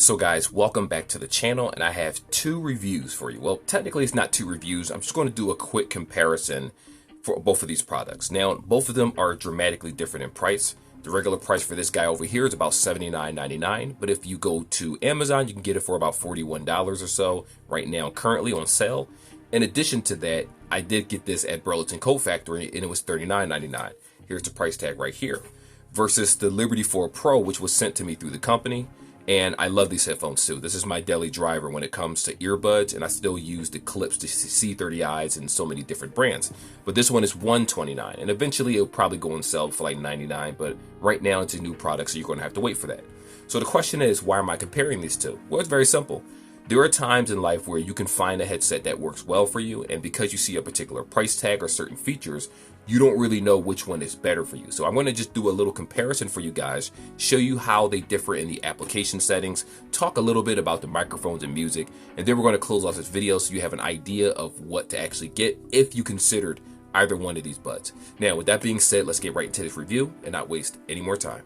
So guys, welcome back to the channel, and I have two reviews for you. Well, technically it's not two reviews. I'm just going to do a quick comparison for both of these products. Now, both of them are dramatically different in price. The regular price for this guy over here is about $79.99, but if you go to Amazon, you can get it for about $41 or so right now, currently on sale. In addition to that, I did get this at Burlington Coat Factory, and it was $39.99. Here's the price tag right here, versus the Liberty 4 Pro, which was sent to me through the company. And I love these headphones too. This is my daily driver when it comes to earbuds, and I still use the clips, the C30Is, and so many different brands. But this one is $129, and eventually it'll probably go on sale for like $99, but right now it's a new product, so you're going to have to wait for that. So the question is, why am I comparing these two? Well, it's very simple. There are times in life where you can find a headset that works well for you, and because you see a particular price tag or certain features, you don't really know which one is better for you. So I'm going to just do a little comparison for you guys, show you how they differ in the application settings, talk a little bit about the microphones and music, and then we're going to close off this video so you have an idea of what to actually get if you considered either one of these buds. Now, with that being said, let's get right into this review and not waste any more time.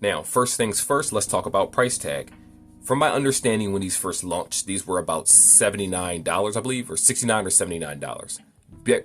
Now, first things first, let's talk about price tag. From my understanding, when these first launched, these were about $79, I believe, or $69 or $79.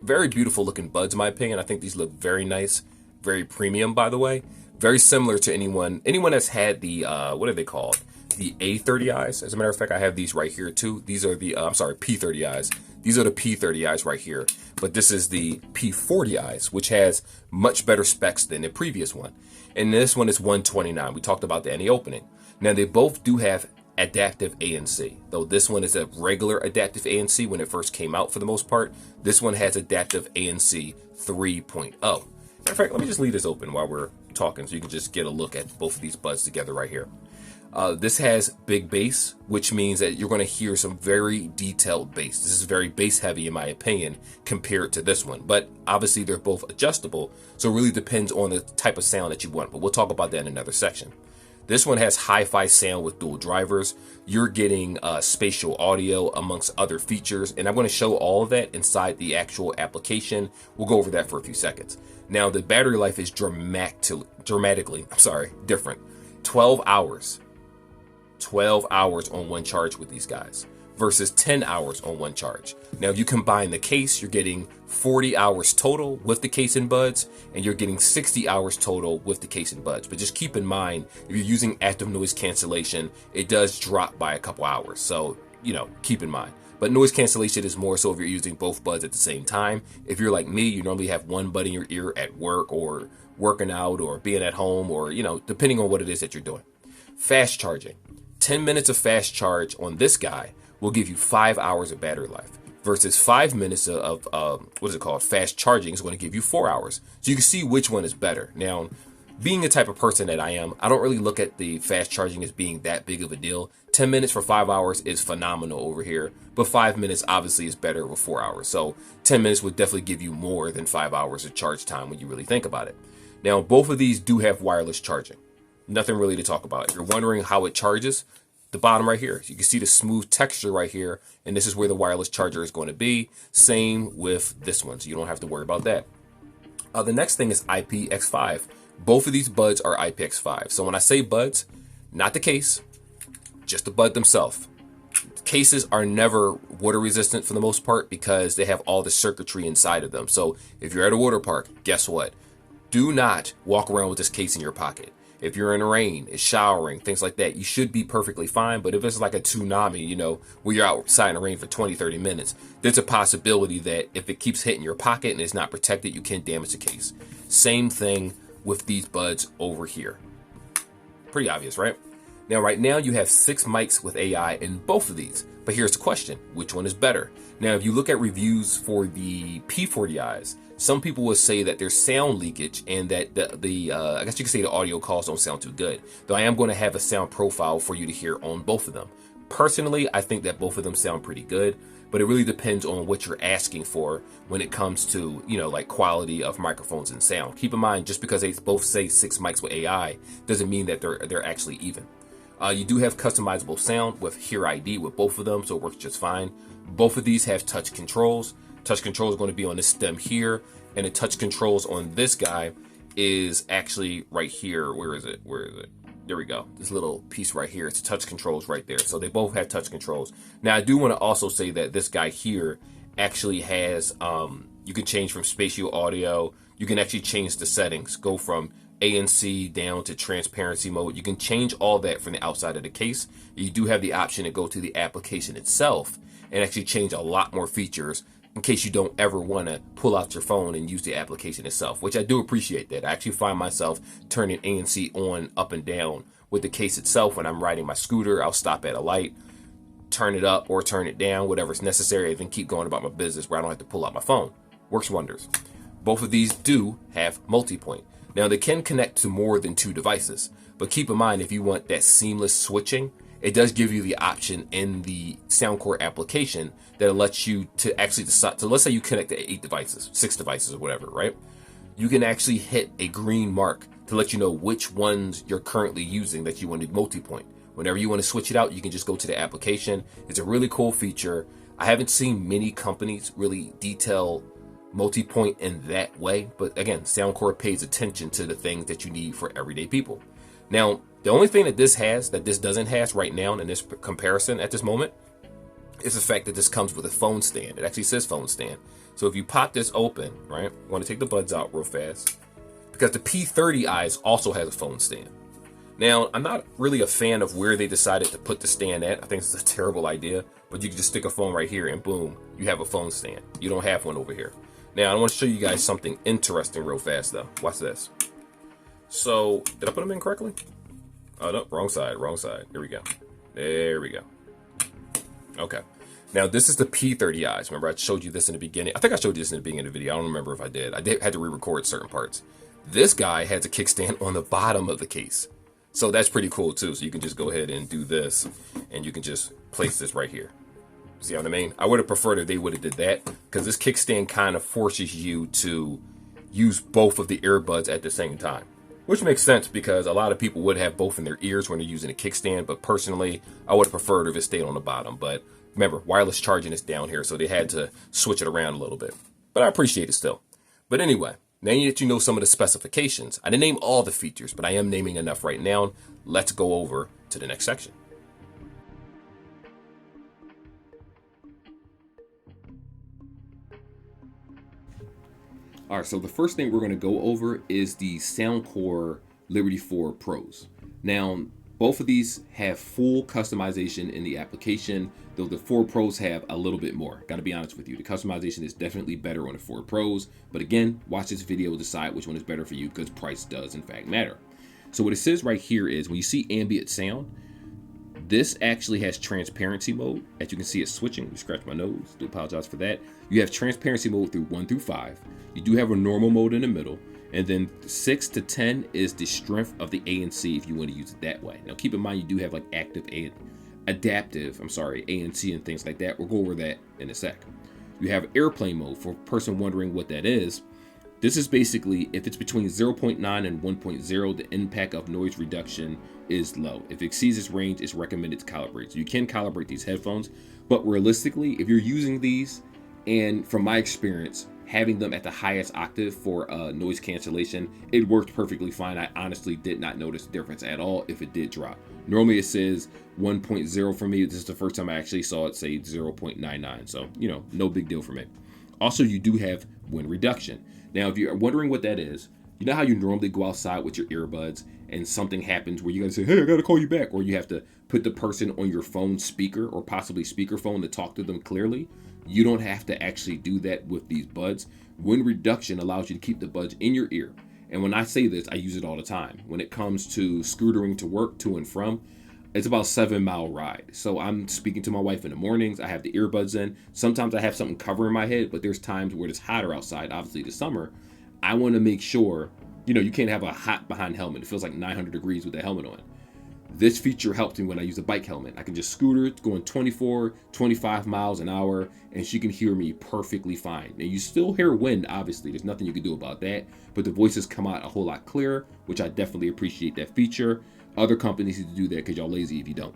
Very beautiful looking buds, in my opinion. I think these look very nice, very premium, by the way. Very similar to anyone that's had the, what are they called? The A30Is. As a matter of fact, I have these right here too. These are the, P30Is. These are the P30Is right here. But this is the P40Is, which has much better specs than the previous one. And this one is $129. We talked about that in the opening. Now, they both do have adaptive ANC, though this one is a regular adaptive ANC when it first came out for the most part. This one has adaptive ANC 3.0. Matter of fact, let me just leave this open while we're talking so you can just get a look at both of these buds together right here. This has big bass, which means that you're going to hear some very detailed bass. This is very bass heavy in my opinion compared to this one, but obviously they're both adjustable, so it really depends on the type of sound that you want, but we'll talk about that in another section. This one has hi-fi sound with dual drivers. You're getting spatial audio amongst other features, and I'm going to show all of that inside the actual application. We'll go over that for a few seconds. Now, the battery life is dramatically different. 12 hours. 12 hours on one charge with these guys versus 10 hours on one charge. Now, if you combine the case, you're getting 40 hours total with the case and buds, and you're getting 60 hours total with the case and buds. But just keep in mind, if you're using active noise cancellation, it does drop by a couple hours. So, keep in mind. But noise cancellation is more so if you're using both buds at the same time. If you're like me, you normally have one bud in your ear at work or working out or being at home or, depending on what it is that you're doing. Fast charging. 10 minutes of fast charge on this guy will give you 5 hours of battery life versus 5 minutes of fast charging is going to give you 4 hours. So you can see which one is better. Now, being the type of person that I am, I don't really look at the fast charging as being that big of a deal. 10 minutes for 5 hours is phenomenal over here, but 5 minutes obviously is better with 4 hours. So 10 minutes would definitely give you more than 5 hours of charge time when you really think about it. Now, both of these do have wireless charging. Nothing really to talk about. If you're wondering how it charges, the bottom right here, you can see the smooth texture right here, and this is where the wireless charger is going to be. Same with this one, so you don't have to worry about that. The next thing is IPX5. Both of these buds are IPX5. So when I say buds, not the case, just the bud themselves. Cases are never water resistant for the most part because they have all the circuitry inside of them. So if you're at a water park, guess what? Do not walk around with this case in your pocket. If you're in the rain, it's showering, things like that, you should be perfectly fine. But if it's like a tsunami, where you're outside in the rain for 20, 30 minutes, there's a possibility that if it keeps hitting your pocket and it's not protected, you can damage the case. Same thing with these buds over here. Pretty obvious, right? Now, right now you have 6 mics with AI in both of these. But here's the question, which one is better? Now, if you look at reviews for the P40Is, some people will say that there's sound leakage and that I guess you could say the audio calls don't sound too good. Though I am going to have a sound profile for you to hear on both of them. Personally, I think that both of them sound pretty good, but it really depends on what you're asking for when it comes to, like quality of microphones and sound. Keep in mind, just because they both say 6 mics with AI doesn't mean that they're actually even. You do have customizable sound with Hear ID with both of them, so it works just fine. Both of these have touch controls. Touch control is going to be on this stem here, and the touch controls on this guy is actually right here. Where is it? There we go. This little piece right here. It's touch controls right there. So they both have touch controls. Now I do want to also say that this guy here actually has, you can change from spatial audio. You can actually change the settings, go from ANC down to transparency mode. You can change all that from the outside of the case. You do have the option to go to the application itself and actually change a lot more features in case you don't ever want to pull out your phone and use the application itself, which I do appreciate that. I actually find myself turning ANC on, up and down with the case itself. When I'm riding my scooter, I'll stop at a light, turn it up or turn it down, whatever's necessary, and then keep going about my business where I don't have to pull out my phone. Works wonders. Both of these do have multi-point. Now they can connect to more than 2 devices, but keep in mind if you want that seamless switching, it does give you the option in the Soundcore application that lets you to actually decide. So let's say you connect to 8 devices, 6 devices or whatever, right? You can actually hit a green mark to let you know which ones you're currently using that you want to multi-point. Whenever you want to switch it out, you can just go to the application. It's a really cool feature. I haven't seen many companies really detail multi-point in that way, but again, Soundcore pays attention to the things that you need for everyday people. Now, the only thing that this has that this doesn't have right now in this comparison at this moment is the fact that this comes with a phone stand. It actually says phone stand. So if you pop this open, right, I want to take the buds out real fast because the P40i also has a phone stand. Now, I'm not really a fan of where they decided to put the stand at. I think it's a terrible idea, but you can just stick a phone right here and boom, you have a phone stand. You don't have one over here. Now, I want to show you guys something interesting real fast though. Watch this. So, did I put them in correctly? Oh, no, wrong side. Here we go. There we go. Okay. Now, this is the P40i's. Remember, I showed you this in the beginning. I think I showed you this in the beginning of the video. I don't remember if I did. Had to re-record certain parts. This guy has a kickstand on the bottom of the case. So that's pretty cool too. So you can just go ahead and do this and you can just place this right here. See what I mean? I would have preferred if they would have did that because this kickstand kind of forces you to use both of the earbuds at the same time, which makes sense because a lot of people would have both in their ears when they're using a kickstand. But personally, I would have preferred if it stayed on the bottom. But remember, wireless charging is down here, so they had to switch it around a little bit. But I appreciate it still. But anyway, now that you know some of the specifications, I didn't name all the features, but I am naming enough right now. Let's go over to the next section. All right, so the first thing we're going to go over is the Soundcore Liberty 4 Pros. Now, both of these have full customization in the application, though the 4 Pros have a little bit more. Got to be honest with you, the customization is definitely better on the 4 Pros, but again, watch this video to decide which one is better for you because price does in fact matter. So what it says right here is when you see ambient sound, this actually has transparency mode. As you can see, it's switching. You scratch my nose. Do apologize for that. You have transparency mode through 1 through 5. You do have a normal mode in the middle. And then 6 to 10 is the strength of the ANC if you want to use it that way. Now, keep in mind, you do have like adaptive ANC and things like that. We'll go over that in a sec. You have airplane mode for a person wondering what that is. This is basically if it's between 0.9 and 1.0, the impact of noise reduction is low. If it exceeds its range, it's recommended to calibrate. So you can calibrate these headphones, but realistically, if you're using these, and from my experience, having them at the highest octave for noise cancellation, it worked perfectly fine. I honestly did not notice a difference at all if it did drop. Normally it says 1.0 for me. This is the first time I actually saw it say 0.99. So, no big deal for me. Also, you do have wind reduction. Now, if you're wondering what that is, you know how you normally go outside with your earbuds and something happens where you gotta say, hey, I gotta call you back, or you have to put the person on your phone speaker or possibly speakerphone to talk to them clearly? You don't have to actually do that with these buds. Wind reduction allows you to keep the buds in your ear. And when I say this, I use it all the time. When it comes to scootering to work, to and from, it's about a 7-mile ride. So I'm speaking to my wife in the mornings. I have the earbuds in. Sometimes I have something covering my head, but there's times where it's hotter outside, obviously the summer. I want to make sure, you can't have a hot behind helmet. It feels like 900 degrees with the helmet on. This feature helped me when I use a bike helmet. I can just scooter going 24, 25 miles an hour, and she can hear me perfectly fine. Now, you still hear wind, obviously. There's nothing you can do about that, but the voices come out a whole lot clearer, which I definitely appreciate that feature. Other companies need to do that because y'all lazy if you don't.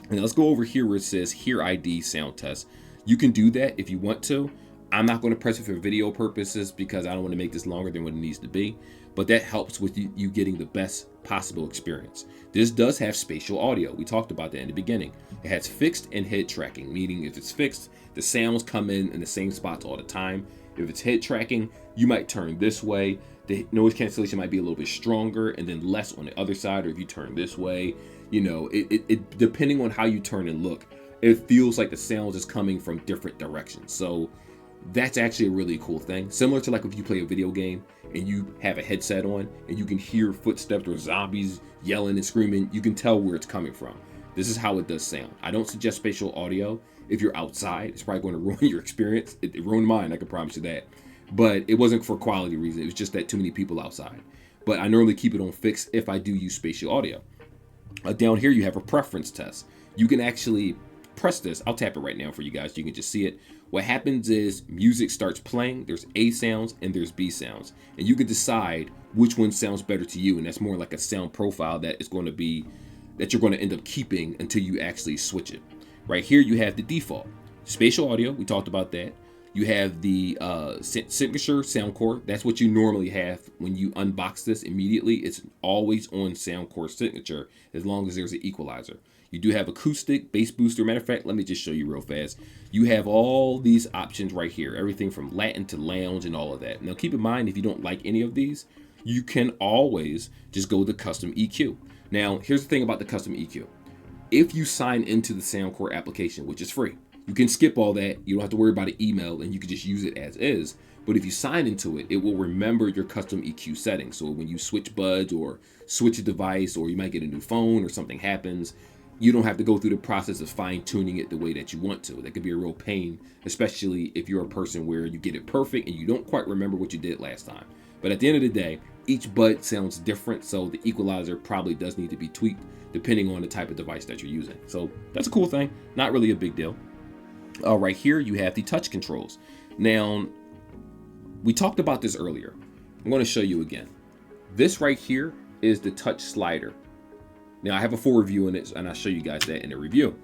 And let's go over here where it says Hear ID sound test. You can do that if you want to. I'm not going to press it for video purposes because I don't want to make this longer than what it needs to be. But that helps with you getting the best possible experience. This does have spatial audio. We talked about that in the beginning. It has fixed and head tracking, meaning if it's fixed, the sounds come in the same spots all the time. If it's head tracking, you might turn this way. The noise cancellation might be a little bit stronger and then less on the other side. Or if you turn this way, you know, it depending on how you turn and look, it feels like the sounds is coming from different directions. So that's actually a really cool thing. Similar to like if you play a video game and you have a headset on and you can hear footsteps or zombies yelling and screaming, you can tell where it's coming from. This is how it does sound. I don't suggest spatial audio if you're outside. It's probably going to ruin your experience. It ruined mine, I can promise you that. But it wasn't for quality reasons. It was just that too many people outside. But I normally keep it on fixed if I do use spatial audio. Down here you have a preference test. You can actually press this. I'll tap it right now for you guys so you can just see it. What happens is music starts playing. There's A sounds and there's B sounds. And you can decide which one sounds better to you. And that's more like a sound profile that is going to be, that you're going to end up keeping until you actually switch it. Right here you have the default. Spatial audio, we talked about that. You have the signature Soundcore. That's what you normally have when you unbox this immediately. It's always on Soundcore signature as long as there's an equalizer. You do have acoustic, bass booster. Matter of fact, let me just show you real fast. You have all these options right here. Everything from Latin to lounge and all of that. Now keep in mind, if you don't like any of these, you can always just go to custom EQ. Now here's the thing about the custom EQ. If you sign into the Soundcore application, which is free, you can skip all that. You don't have to worry about an email and you can just use it as is. But if you sign into it, it will remember your custom EQ settings. So when you switch buds or switch a device, or you might get a new phone or something happens, you don't have to go through the process of fine tuning it the way that you want to. That could be a real pain, especially if you're a person where you get it perfect and you don't quite remember what you did last time. But at the end of the day, each bud sounds different. So the equalizer probably does need to be tweaked depending on the type of device that you're using. So that's a cool thing. Not really a big deal. Right here, you have the touch controls. Now, we talked about this earlier. I'm going to show you again. This right here is the touch slider. Now, I have a full review in it, and I'll show you guys that in the review.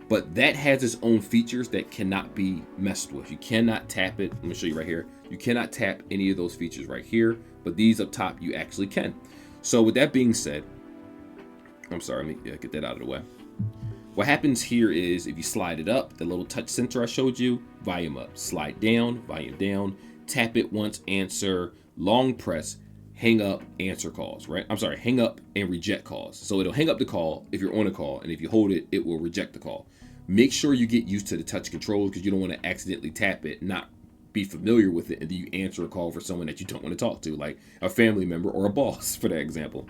But that has its own features that cannot be messed with. You cannot tap it. I'm going to show you right here. You cannot tap any of those features right here, but these up top, you actually can. So with that being said, I'm sorry, let me get that out of the way. What happens here is if you slide it up, the little touch sensor I showed you, volume up, slide down, volume down, tap it once, answer, long press, hang up, answer calls, right? I'm sorry, hang up and reject calls. So it'll hang up the call if you're on a call, and if you hold it, it will reject the call. Make sure you get used to the touch controls because you don't want to accidentally tap it, not be familiar with it, and then you answer a call for someone that you don't want to talk to, like a family member or a boss, for that example.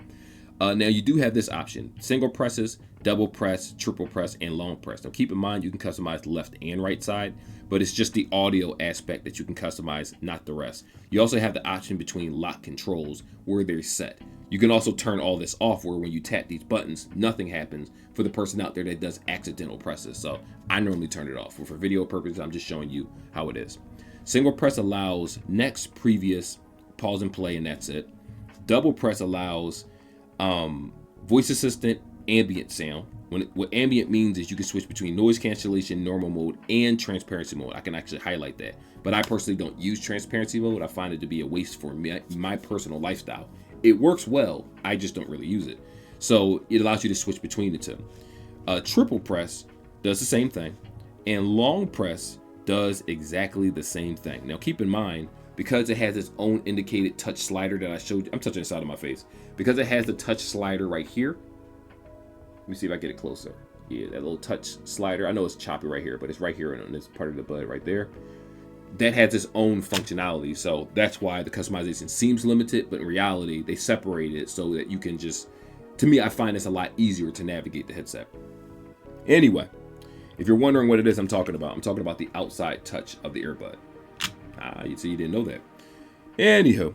Now you do have this option: single presses, double press, triple press, and long press. Now keep in mind you can customize the left and right side, but it's just the audio aspect that you can customize, not the rest. You also have the option between lock controls where they're set. You can also turn all this off where when you tap these buttons, nothing happens for the person out there that does accidental presses. So I normally turn it off. For video purposes, I'm just showing you how it is. Single press allows next, previous, pause and play, and that's it. Double press allows voice assistant, ambient sound. What ambient means is you can switch between noise cancellation, normal mode, and transparency mode. I can actually highlight that, but I personally don't use transparency mode. I find it to be a waste for my personal lifestyle. It works well, I just don't really use it. So it allows you to switch between the two. Triple press does the same thing, and long press does exactly the same thing. Now keep in mind, because it has its own indicated touch slider that I showed you, I'm touching the side of my face. Because it has the touch slider right here. Let me see if I get it closer. Yeah, that little touch slider. I know it's choppy right here, but it's right here on this part of the bud right there. That has its own functionality. So that's why the customization seems limited, but in reality, they separate it so that you can just, to me, I find it's a lot easier to navigate the headset. Anyway, if you're wondering what it is I'm talking about the outside touch of the earbud. You see, you didn't know that. Anywho,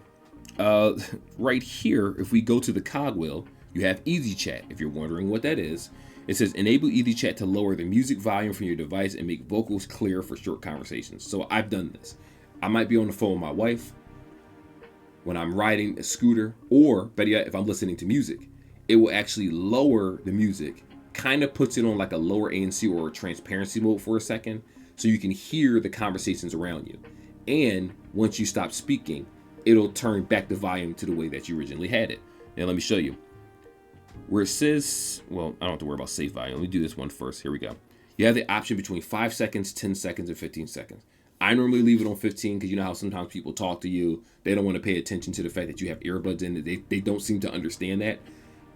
right here, if we go to the cogwheel, you have Easy Chat. If you're wondering what that is, it says enable Easy Chat to lower the music volume from your device and make vocals clear for short conversations. So I've done this. I might be on the phone with my wife when I'm riding a scooter, or better yet, if I'm listening to music. it will actually lower the music, kind of puts it on like a lower ANC or a transparency mode for a second, so you can hear the conversations around you. And once you stop speaking, it'll turn back the volume to the way that you originally had it. Now let me show you. Where it says, well, I don't have to worry about safe volume. Let me do this one first. Here we go. You have the option between 5 seconds, 10 seconds, and 15 seconds. I normally leave it on 15 because you know how sometimes people talk to you. They don't want to pay attention to the fact that you have earbuds in it. They don't seem to understand that.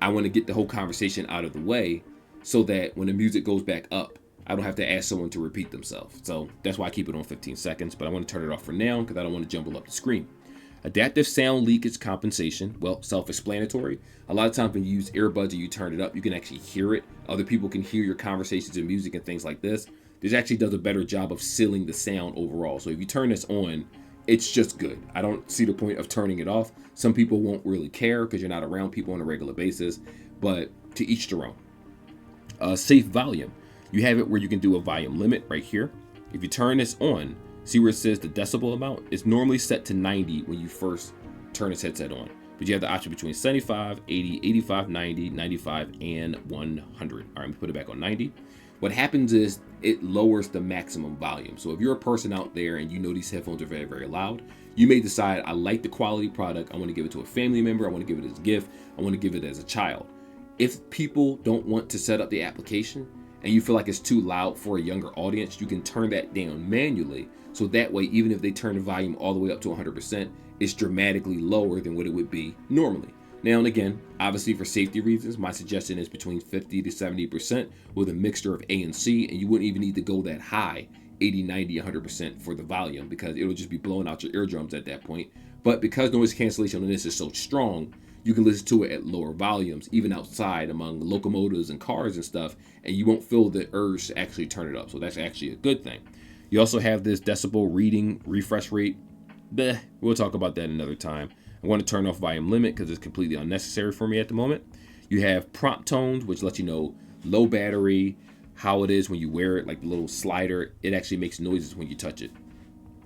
I want to get the whole conversation out of the way so that when the music goes back up, I don't have to ask someone to repeat themselves. So that's why I keep it on 15 seconds, but I want to turn it off for now because I don't want to jumble up the screen. Adaptive sound leakage compensation, well, self-explanatory. A lot of times when you use earbuds and you turn it up, you can actually hear it. Other people can hear your conversations and music and things like this. This actually does a better job of sealing the sound overall. So if you turn this on, it's just good. I don't see the point of turning it off. Some people won't really care because you're not around people on a regular basis, but to each their own. Safe volume. You have it where you can do a volume limit right here. If you turn this on, see where it says the decibel amount? It's normally set to 90 when you first turn this headset on. But you have the option between 75, 80, 85, 90, 95, and 100. All right, we put it back on 90. What happens is it lowers the maximum volume. So if you're a person out there and you know these headphones are very, very loud, you may decide, I like the quality product. I want to give it to a family member. I want to give it as a gift. I want to give it as a child. If people don't want to set up the application and you feel like it's too loud for a younger audience, you can turn that down manually. So that way, even if they turn the volume all the way up to 100%, it's dramatically lower than what it would be normally. Now and again, obviously for safety reasons, my suggestion is between 50 to 70% with a mixture of A and C, and you wouldn't even need to go that high, 80, 90, 100% for the volume, because it'll just be blowing out your eardrums at that point. But because noise cancellation on this is so strong, you can listen to it at lower volumes, even outside among locomotives and cars and stuff, and you won't feel the urge to actually turn it up. So that's actually a good thing. You also have this decibel reading refresh rate. We'll talk about that another time. I want to turn off volume limit because it's completely unnecessary for me at the moment. You have prompt tones, which lets you know low battery, how it is when you wear it, like the little slider. It actually makes noises when you touch it.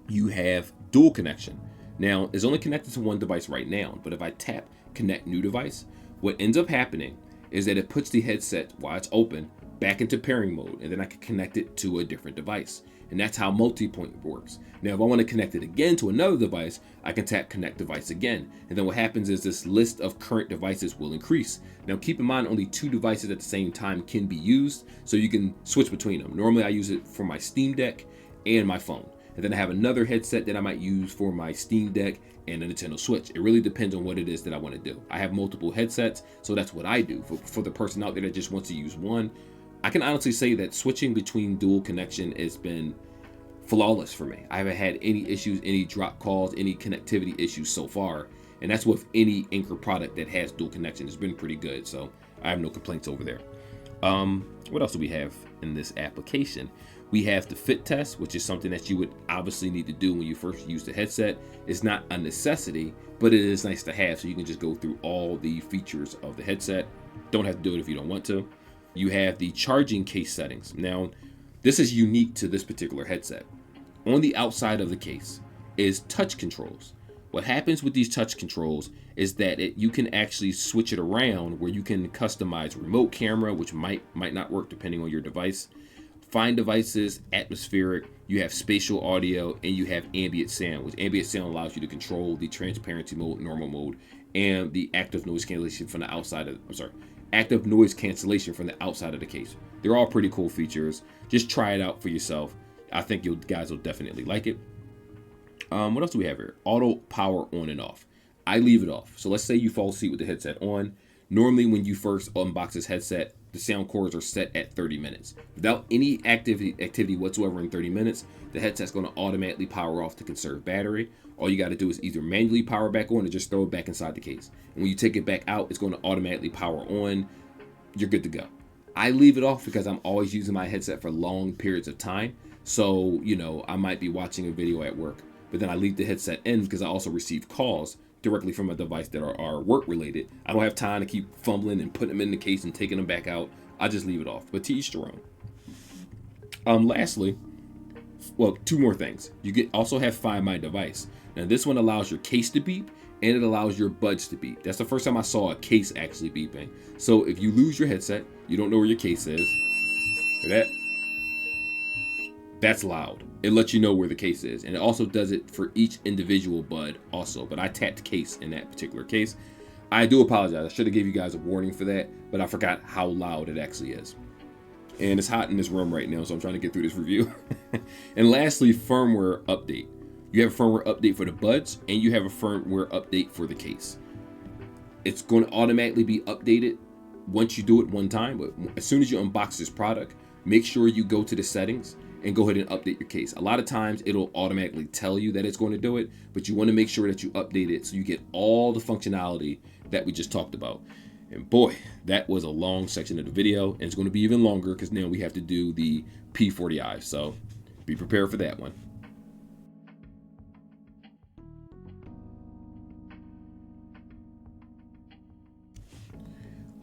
You have dual connection. Now, it's only connected to one device right now, but if I tap connect new device, what ends up happening is that it puts the headset, while it's open, back into pairing mode, and then I can connect it to a different device. And that's how multi-point works. Now, if I want to connect it again to another device, I can tap connect device again. And then what happens is this list of current devices will increase. Now, keep in mind, only 2 devices at the same time can be used, so you can switch between them. Normally, I use it for my Steam Deck and my phone. And then I have another headset that I might use for my Steam Deck and a Nintendo Switch. It really depends on what it is that I want to do. I have multiple headsets, so that's what I do. For the person out there that just wants to use one, I can honestly say that switching between dual connection has been flawless for me. I haven't had any issues, any drop calls, any connectivity issues so far. And that's with any Anker product that has dual connection. It's been pretty good, so I have no complaints over there. What else do we have in this application? We have the fit test, which is something that you would obviously need to do when you first use the headset. It's not a necessity, but it is nice to have, so you can just go through all the features of the headset. Don't have to do it if you don't want to. You have the charging case settings. Now, this is unique to this particular headset. On the outside of the case is touch controls. What happens with these touch controls is that you can actually switch it around where you can customize remote camera, which might not work depending on your device. Find devices, atmospheric, you have spatial audio, and you have ambient sound, which ambient sound allows you to control the transparency mode, normal mode, and the active noise cancellation from the outside of, active noise cancellation from the outside of the case. They're all pretty cool features. Just try it out for yourself. I think you guys will definitely like it. What else do we have here? Auto power on and off. I leave it off. So let's say you fall asleep with the headset on. Normally when you first unbox this headset, the sound cores are set at 30 minutes. Without any activity whatsoever in 30 minutes, the headset's going to automatically power off to conserve battery. All you got to do is either manually power back on or just throw it back inside the case. And when you take it back out, it's going to automatically power on. You're good to go. I leave it off because I'm always using my headset for long periods of time. So, you know, I might be watching a video at work, but then I leave the headset in because I also receive calls directly from a device that are work related. I don't have time to keep fumbling and putting them in the case and taking them back out. I just leave it off, but to each their own. Lastly, well, 2 more things. You also have Find My Device. Now this one allows your case to beep and it allows your buds to beep. That's the first time I saw a case actually beeping. So if you lose your headset, you don't know where your case is. Hear that? That's loud. It lets you know where the case is. And it also does it for each individual bud also. But I tapped case in that particular case. I do apologize. I should have gave you guys a warning for that, but I forgot how loud it actually is. And it's hot in this room right now, so I'm trying to get through this review. And lastly, firmware update. You have a firmware update for the buds, and you have a firmware update for the case. It's going to automatically be updated once you do it one time, but as soon as you unbox this product, make sure you go to the settings and go ahead and update your case. A lot of times it'll automatically tell you that it's going to do it, but you want to make sure that you update it so you get all the functionality that we just talked about. And boy, that was a long section of the video, and it's going to be even longer because now we have to do the P40i, so be prepared for that one.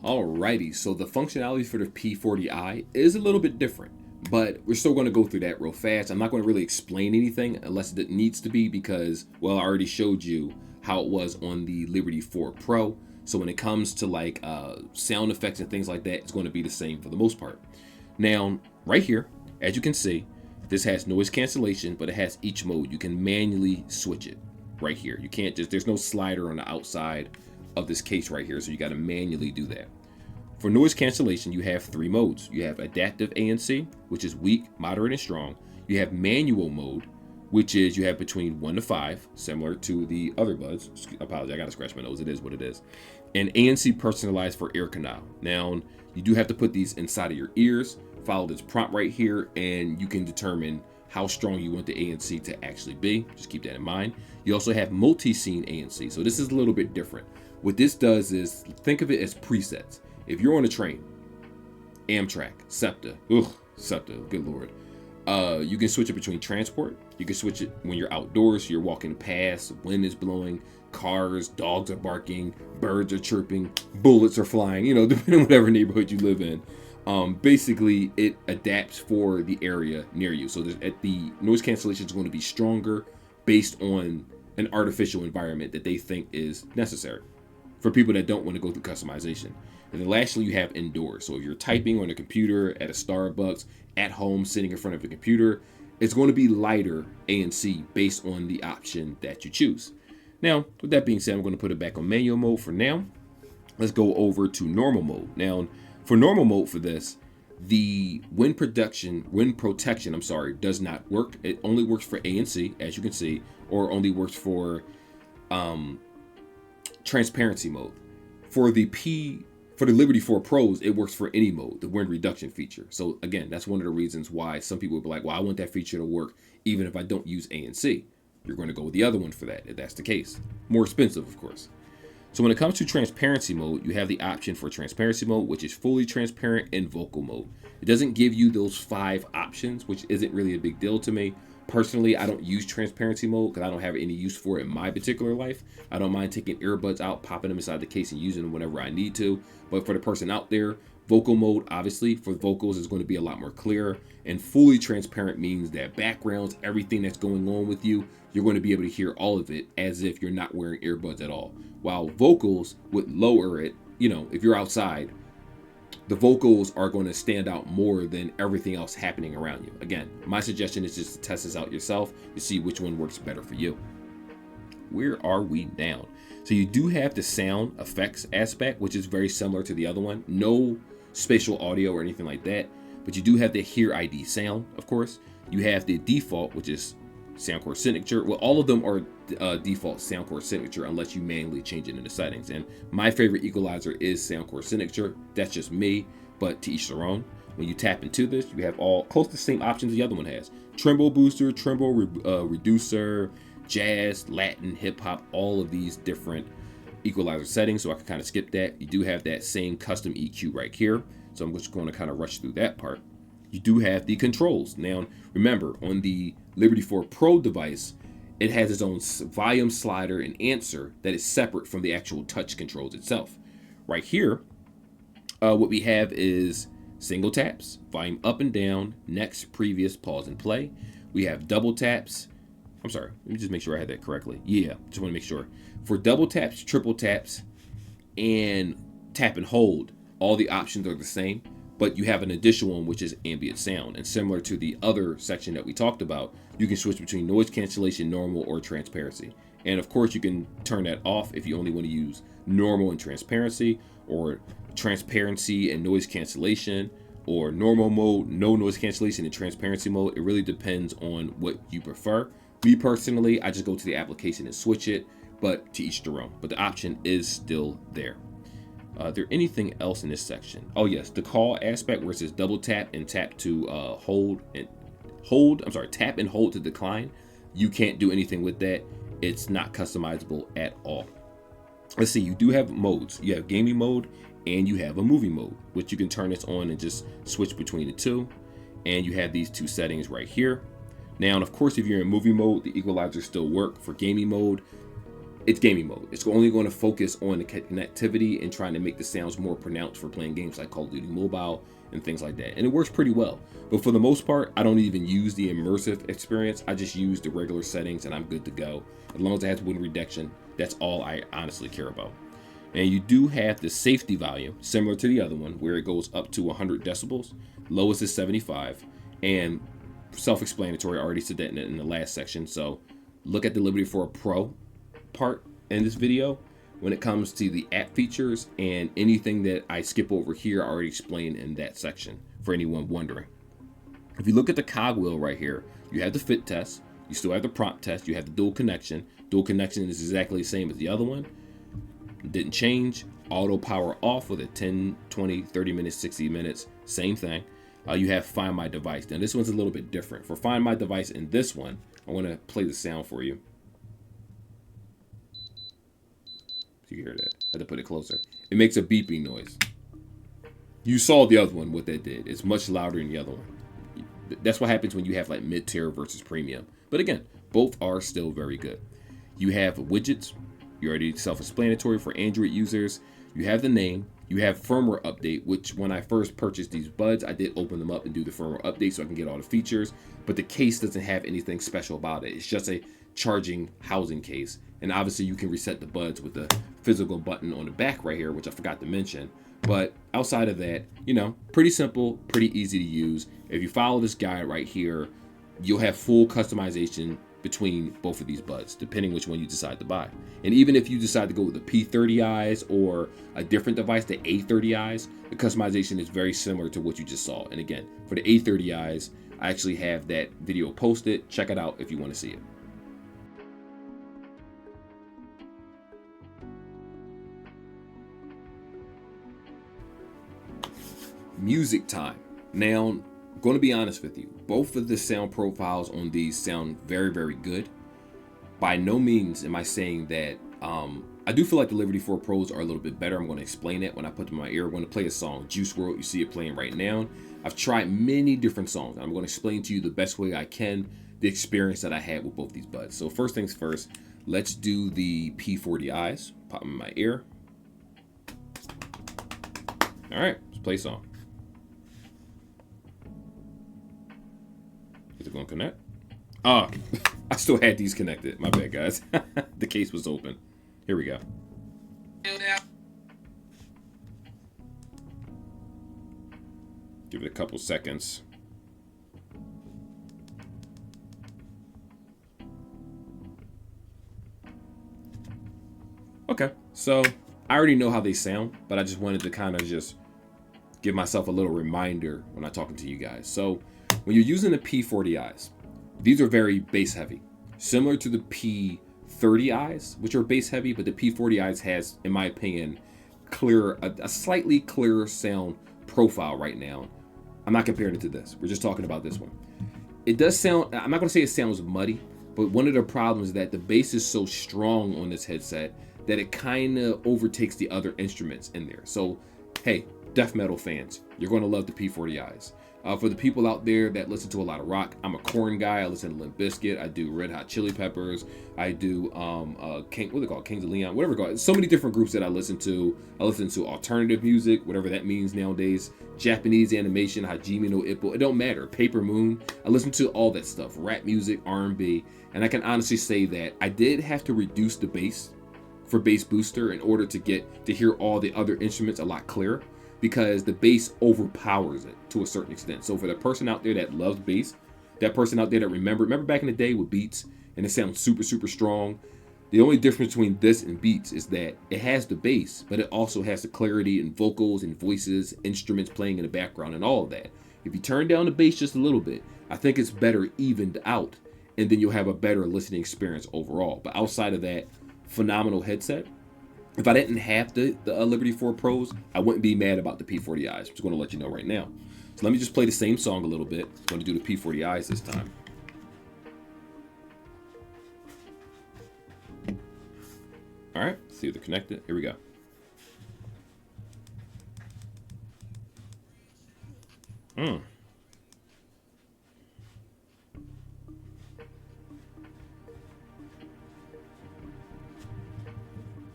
Alrighty, so the functionality for the P40i is a little bit different, but we're still going to go through that real fast. I'm not going to really explain anything unless it needs to be because, well, I already showed you how it was on the Liberty 4 Pro. So when it comes to like sound effects and things like that, it's going to be the same for the most part. Now, right here, as you can see, this has noise cancellation, but it has each mode. You can manually switch it right here. You can't just, there's no slider on the outside of this case right here, so you got to manually do that. For noise cancellation, you have 3 modes. You have adaptive ANC, which is weak, moderate, and strong. You have manual mode, which is you have between 1 to 5, similar to the other buds. Apologize, I gotta scratch my nose. It is what it is. And ANC personalized for ear canal. Now, you do have to put these inside of your ears. Follow this prompt right here, and you can determine how strong you want the ANC to actually be. Just keep that in mind. You also have multi-scene ANC. So this is a little bit different. What this does is, think of it as presets. If you're on a train, Amtrak, SEPTA, good Lord. You can switch it between transport. You can switch it when you're outdoors, you're walking past, wind is blowing, cars, dogs are barking, birds are chirping, bullets are flying, you know, depending on whatever neighborhood you live in. Basically, it adapts for the area near you. So the noise cancellation is going to be stronger based on an artificial environment that they think is necessary for people that don't want to go through customization. And then lastly, you have indoors. So if you're typing on a computer at a Starbucks, at home, sitting in front of a computer, it's going to be lighter ANC based on the option that you choose. Now, with that being said, I'm going to put it back on manual mode for now. Let's go over to normal mode. Now, for normal mode for this, the wind protection, does not work. It only works for ANC, as you can see, or only works for transparency mode. For the Liberty 4 Pros, it works for any mode, the wind reduction feature. So again, that's one of the reasons why some people will be like, well, I want that feature to work even if I don't use ANC. You're going to go with the other one for that, if that's the case. More expensive, of course. So when it comes to transparency mode, you have the option for transparency mode, which is fully transparent and vocal mode. It doesn't give you those 5 options, which isn't really a big deal to me. Personally, I don't use transparency mode because I don't have any use for it in my particular life. I don't mind taking earbuds out, popping them inside the case and using them whenever I need to. But for the person out there, vocal mode, obviously, for vocals is going to be a lot more clear. And fully transparent means that backgrounds, everything that's going on with you, you're going to be able to hear all of it as if you're not wearing earbuds at all. While vocals would lower it, you know, if you're outside, the vocals are going to stand out more than everything else happening around you. Again, my suggestion is just to test this out yourself to see which one works better for you. Where are we now? So you do have the sound effects aspect, which is very similar to the other one. No spatial audio or anything like that, but you do have the Hear ID sound, of course. You have the default, which is Soundcore Signature. Well, all of them are default Soundcore Signature unless you manually change it in the settings. And my favorite equalizer is Soundcore Signature. That's just me, but to each their own. When you tap into this, you have all close to the same options the other one has. Tremble booster, tremble reducer, jazz, Latin, hip hop, all of these different equalizer settings. So I can kind of skip that. You do have that same custom EQ right here. So I'm just going to kind of rush through that part. You do have the controls. Now, remember, on the Liberty 4 Pro device, it has its own volume slider and answer that is separate from the actual touch controls itself. Right here, what we have is single taps, volume up and down, next, previous, pause, and play. We have double taps. I'm sorry, let me just make sure I had that correctly. Yeah, just want to make sure. For double taps, triple taps, and tap and hold, all the options are the same, but you have an additional one, which is ambient sound. And similar to the other section that we talked about, you can switch between noise cancellation, normal, or transparency. And of course, you can turn that off if you only want to use normal and transparency, or transparency and noise cancellation, or normal mode, no noise cancellation, and transparency mode. It really depends on what you prefer. Me personally, I just go to the application and switch it, but to each their own. But the option is still there. There anything else in this section? Oh yes, the call aspect where it says double tap and tap to tap and hold to decline. You can't do anything with that. It's not customizable at all. Let's see, you do have modes. You have gaming mode and you have a movie mode, which you can turn this on and just switch between the two. And you have these two settings right here. Now, and of course, if you're in movie mode, the equalizer still work. For gaming mode, it's gaming mode. It's only going to focus on the connectivity and trying to make the sounds more pronounced for playing games like Call of Duty Mobile and things like that. And it works pretty well. But for the most part, I don't even use the immersive experience. I just use the regular settings and I'm good to go. As long as it has wind reduction, that's all I honestly care about. And you do have the safety volume, similar to the other one, where it goes up to 100 decibels. Lowest is 75. And self-explanatory, I already said that in the last section. So look at the Liberty 4 Pro part in this video when it comes to the app features, and anything that I skip over here I already explained in that section for anyone wondering. If you look at the cogwheel right here, you have the fit test, you still have the prompt test, you have the dual connection. Dual connection is exactly the same as the other one. It didn't change. Auto power off with it 10, 20, 30 minutes, 60 minutes, same thing. You have Find My Device. Now this one's a little bit different. For Find My Device in this one, I want to play the sound for you. You can hear that. I had to put it closer. It makes a beeping noise. You saw the other one, what that did. It's much louder than the other one. That's what happens when you have like mid-tier versus premium. But again, both are still very good. You have widgets. You're already self-explanatory for Android users. You have the name. You have firmware update, which when I first purchased these buds, I did open them up and do the firmware update so I can get all the features. But the case doesn't have anything special about it. It's just a charging housing case. And obviously you can reset the buds with the physical button on the back right here, which I forgot to mention. But outside of that, you know, pretty simple, pretty easy to use. If you follow this guide right here, you'll have full customization between both of these buds, depending which one you decide to buy. And even if you decide to go with the P40i's or a different device, the A30i's, the customization is very similar to what you just saw. And again, for the A30i's, I actually have that video posted. Check it out if you want to see it. Music time. Now, I'm going to be honest with you. Both of the sound profiles on these sound very, very good. By no means am I saying that. I do feel like the Liberty 4 Pros are a little bit better. I'm going to explain it when I put them in my ear. I'm going to play a song, Juice WRLD. You see it playing right now. I've tried many different songs. I'm going to explain to you the best way I can the experience that I had with both these buds. So first things first, let's do the P40i's. Pop them in my ear. All right, let's play a song. Is it going to connect? Ah, I still had these connected. My bad, guys. The case was open. Here we go. Give it a couple seconds. Okay, so I already know how they sound, but I just wanted to kind of just give myself a little reminder when I'm talking to you guys. So when you're using the P40i's, these are very bass heavy, similar to the P30i's, which are bass heavy, but the P40i's has, in my opinion, a slightly clearer sound profile right now. I'm not comparing it to this. We're just talking about this one. It does sound, I'm not going to say it sounds muddy, but one of the problems is that the bass is so strong on this headset that it kind of overtakes the other instruments in there. So, hey, death metal fans, you're going to love the P40i's. For the people out there that listen to a lot of rock, I'm a Korn guy. I listen to Limp Bizkit. I do Red Hot Chili Peppers. I do what they call Kings of Leon, whatever it's called. So many different groups that I listen to. I listen to alternative music, whatever that means nowadays. Japanese animation, Hajime no Ippo. It don't matter. Paper Moon. I listen to all that stuff. Rap music, R&B, and I can honestly say that I did have to reduce the bass for bass booster in order to hear all the other instruments a lot clearer, because the bass overpowers it to a certain extent. So for the person out there that loves bass, that person out there that remember back in the day with Beats and it sounds super, super strong, the only difference between this and Beats is that it has the bass, but it also has the clarity and vocals and voices, instruments playing in the background and all of that. If you turn down the bass just a little bit, I think it's better evened out, and then you'll have a better listening experience overall. But outside of that, phenomenal headset. If I didn't have the Liberty 4 Pros, I wouldn't be mad about the P40i's. I'm just going to let you know right now. So let me just play the same song a little bit. I'm going to do the P40i's this time. All right, see if they're connected. Here we go.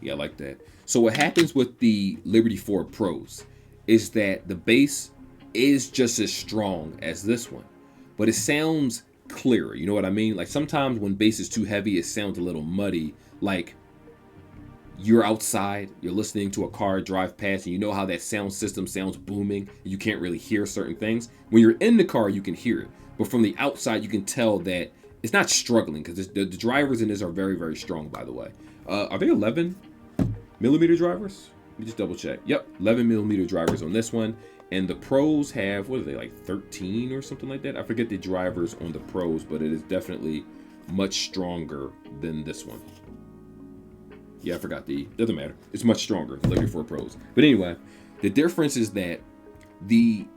Yeah, I like that. So what happens with the Liberty 4 Pros is that the bass is just as strong as this one, but it sounds clearer. You know what I mean? Like sometimes when bass is too heavy, it sounds a little muddy. Like you're outside, you're listening to a car drive past, and you know how that sound system sounds booming, and you can't really hear certain things. When you're in the car, you can hear it, but from the outside, you can tell that it's not struggling, because the drivers in this are very, very strong, by the way. Are they 11 millimeter drivers? Let me just double check. Yep, 11 millimeter drivers on this one. And the Pros have, what are they, like 13 or something like that? I forget the drivers on the Pros, but it is definitely much stronger than this one. Yeah, I forgot doesn't matter. It's much stronger, the Liberty 4 Pros. But anyway, the difference is that the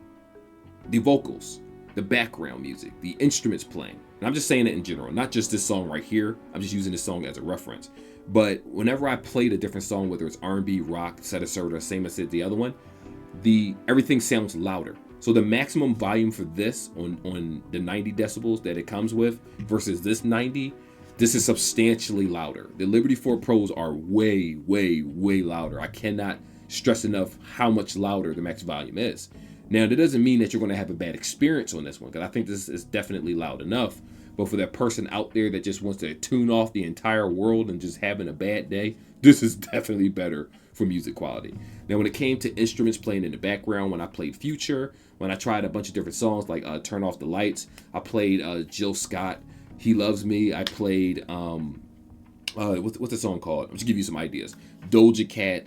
vocals, the background music, the instruments playing, and I'm just saying it in general, not just this song right here. I'm just using this song as a reference. But whenever I played a different song, whether it's R&B, rock, etc., same as the other one, everything sounds louder. So the maximum volume for this on the 90 decibels that it comes with versus this 90, this is substantially louder. The Liberty 4 Pros are way, way, way louder. I cannot stress enough how much louder the max volume is. Now, that doesn't mean that you're going to have a bad experience on this one, because I think this is definitely loud enough. But for that person out there that just wants to tune off the entire world and just having a bad day, this is definitely better for music quality. Now, when it came to instruments playing in the background, when I played Future, when I tried a bunch of different songs like Turn Off the Lights, I played Jill Scott, He Loves Me, I played, what's the song called? I'm just give you some ideas. Doja Cat,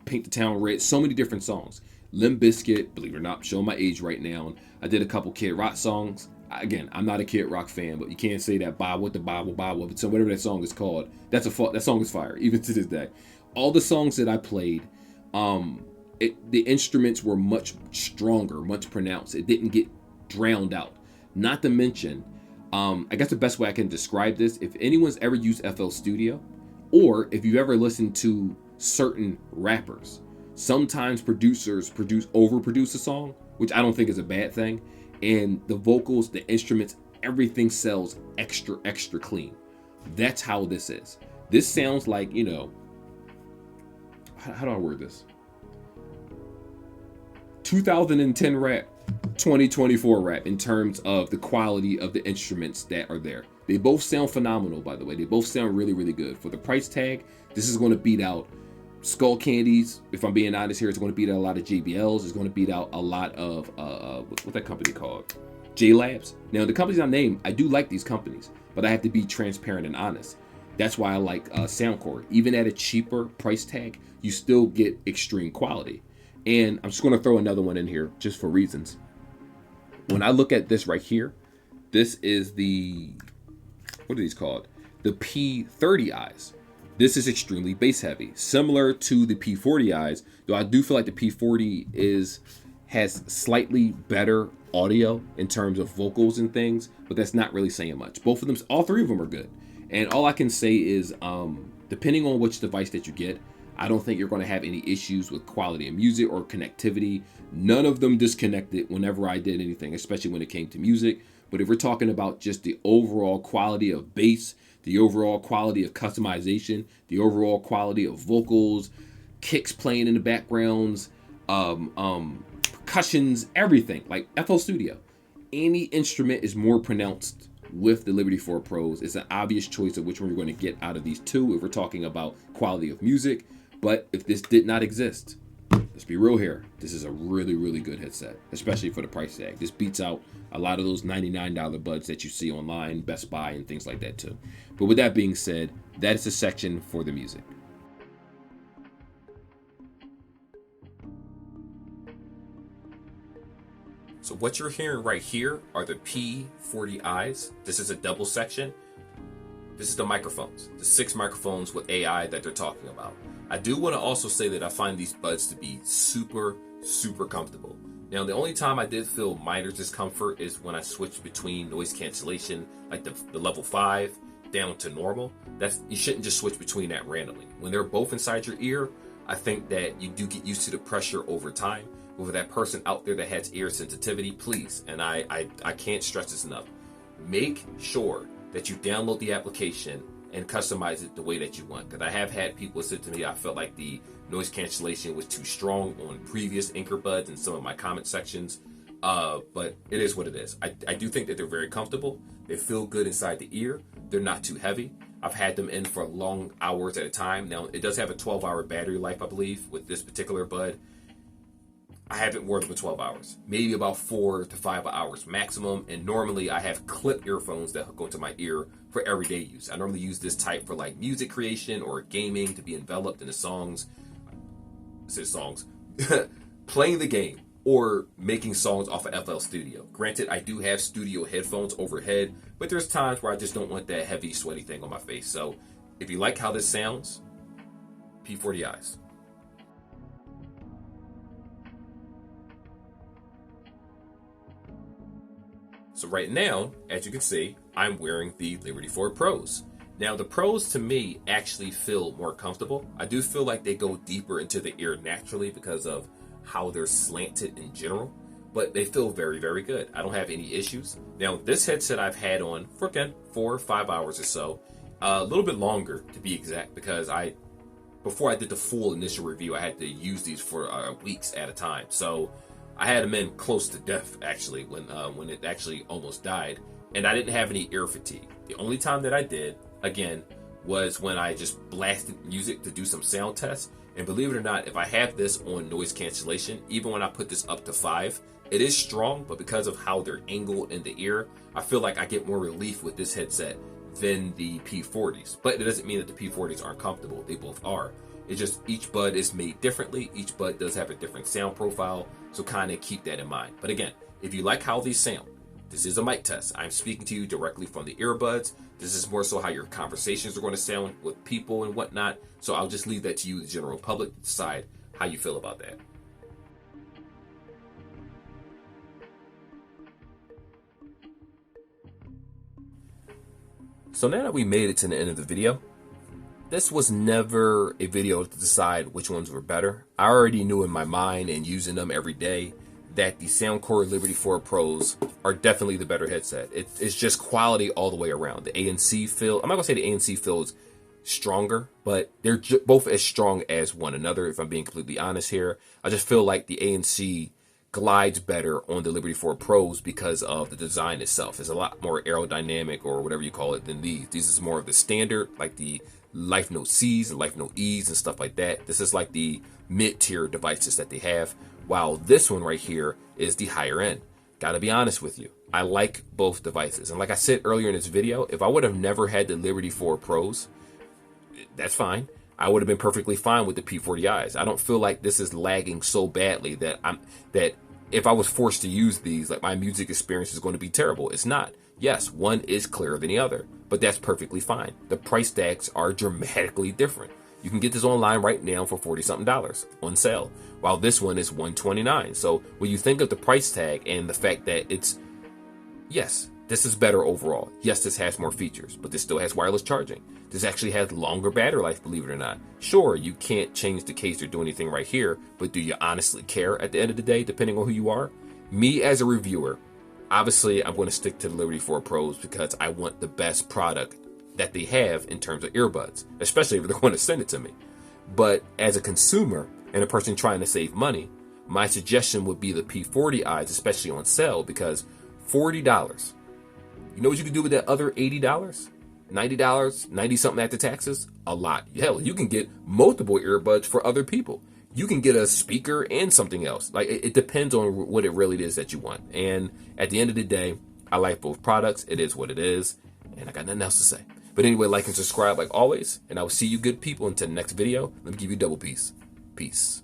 Paint the Town Red, so many different songs. Limp Bizkit, believe it or not, showing my age right now. I did a couple Kid Rock songs. Again, I'm not a Kid Rock fan, but you can't say that Bob with the Bible, so whatever that song is called, that song is fire, even to this day. All the songs that I played, the instruments were much stronger, much pronounced. It didn't get drowned out. Not to mention, I guess the best way I can describe this, if anyone's ever used FL Studio, or if you've ever listened to certain rappers, sometimes producers overproduce a song, which I don't think is a bad thing. And the vocals, the instruments, everything sounds extra, extra clean. That's how this is. This sounds like, you know, how do I word this? 2010 rap, 2024 rap in terms of the quality of the instruments that are there. They both sound phenomenal, by the way. They both sound really, really good. For the price tag, this is going to beat out Skull Candies. If I'm being honest here, it's going to beat out a lot of JBLs. It's going to beat out a lot of what's that company called? J Labs. Now, the companies I named, I do like these companies, but I have to be transparent and honest. That's why I like Soundcore. Even at a cheaper price tag, you still get extreme quality. And I'm just going to throw another one in here just for reasons. When I look at this right here, this is what are these called? The P30i's. This is extremely bass heavy, similar to the P40i's, though I do feel like the P40 has slightly better audio in terms of vocals and things, but that's not really saying much. Both of them, all three of them are good. And all I can say is, depending on which device that you get, I don't think you're going to have any issues with quality of music or connectivity. None of them disconnected whenever I did anything, especially when it came to music. But if we're talking about just the overall quality of bass, the overall quality of customization, the overall quality of vocals, kicks playing in the backgrounds, percussions, everything, like FL Studio, any instrument is more pronounced with the Liberty 4 Pros. It's an obvious choice of which one you're going to get out of these two if we're talking about quality of music. But if this did not exist, let's be real here, this is a really, really good headset, especially for the price tag. This beats out a lot of those $99 buds that you see online, Best Buy, and things like that too. But with that being said, that is the section for the music. So what you're hearing right here are the P40i's. This is a double section. This is the microphones, the 6 microphones with AI that they're talking about. I do want to also say that I find these buds to be super, super comfortable. Now, the only time I did feel minor discomfort is when I switched between noise cancellation, like the level 5 down to normal. You shouldn't just switch between that randomly. When they're both inside your ear, I think that you do get used to the pressure over time. With that person out there that has ear sensitivity, please, and I can't stress this enough, make sure that you download the application and customize it the way that you want. Because I have had people say to me, I felt like the noise cancellation was too strong on previous Anker buds in some of my comment sections. But it is what it is. I do think that they're very comfortable. They feel good inside the ear. They're not too heavy. I've had them in for long hours at a time. Now, it does have a 12-hour battery life, I believe, with this particular bud. I haven't worn them for 12 hours, maybe about 4 to 5 hours maximum. And normally I have clip earphones that hook onto my ear for everyday use. I normally use this type for like music creation or gaming, to be enveloped in the songs, playing the game or making songs off of FL Studio. Granted, I do have studio headphones overhead, but there's times where I just don't want that heavy, sweaty thing on my face. So if you like how this sounds, P40i's. So right now, as you can see, I'm wearing the Liberty 4 Pros. Now the Pros to me actually feel more comfortable. I do feel like they go deeper into the ear naturally because of how they're slanted in general, but they feel very, very good. I don't have any issues. Now this headset I've had on for again 4 or 5 hours or so, a little bit longer to be exact, because before I did the full initial review, I had to use these for weeks at a time. So I had them in close to death, actually, when it actually almost died, and I didn't have any ear fatigue. The only time that I did, again, was when I just blasted music to do some sound tests. And believe it or not, if I have this on noise cancellation, even when I put this up to 5, it is strong, but because of how they're angled in the ear, I feel like I get more relief with this headset than the P40s. But it doesn't mean that the P40s aren't comfortable. They both are. It's just each bud is made differently. Each bud does have a different sound profile, so kind of keep that in mind. But again, if you like how these sound, this is a mic test. I'm speaking to you directly from the earbuds. This is more so how your conversations are going to sound with people and whatnot. So I'll just leave that to you, the general public, to decide how you feel about that. So now that we made it to the end of the video, this was never a video to decide which ones were better. I already knew in my mind, and using them every day, that the Soundcore Liberty 4 Pros are definitely the better headset. It's just quality all the way around. The ANC feel, I'm not gonna say the ANC feels stronger, but they're both as strong as one another, if I'm being completely honest here. I just feel like the ANC glides better on the Liberty 4 Pros because of the design itself. It's a lot more aerodynamic, or whatever you call it, than these. This is more of the standard, like the Life Note C's and Life Note E's and stuff like that. This is like the mid-tier devices that they have, while this one right here is the higher end. Gotta be honest with you, I like both devices. And like I said earlier in this video, if I would have never had the Liberty 4 Pros, that's fine. I would have been perfectly fine with the P40i's. I don't feel like this is lagging so badly that if I was forced to use these, like, my music experience is going to be terrible. It's not. Yes, one is clearer than the other, but that's perfectly fine. The price tags are dramatically different. You can get this online right now for $40-something on sale, while this one is $129. So when you think of the price tag and the fact that yes, this is better overall. Yes, this has more features, but this still has wireless charging. This actually has longer battery life, believe it or not. Sure, you can't change the case or do anything right here, but do you honestly care at the end of the day, depending on who you are? Me as a reviewer, obviously I'm going to stick to the Liberty 4 Pros because I want the best product that they have in terms of earbuds, especially if they're going to send it to me. But as a consumer and a person trying to save money, my suggestion would be the P40i's, especially on sale, because $40 You know what you can do with that other $80? $90, 90 something after taxes? A lot. Hell, you can get multiple earbuds for other people. You can get a speaker and something else. Like, it depends on what it really is that you want. And at the end of the day, I like both products. It is what it is. And I got nothing else to say. But anyway, like and subscribe like always. And I will see you good people until the next video. Let me give you double peace. Peace.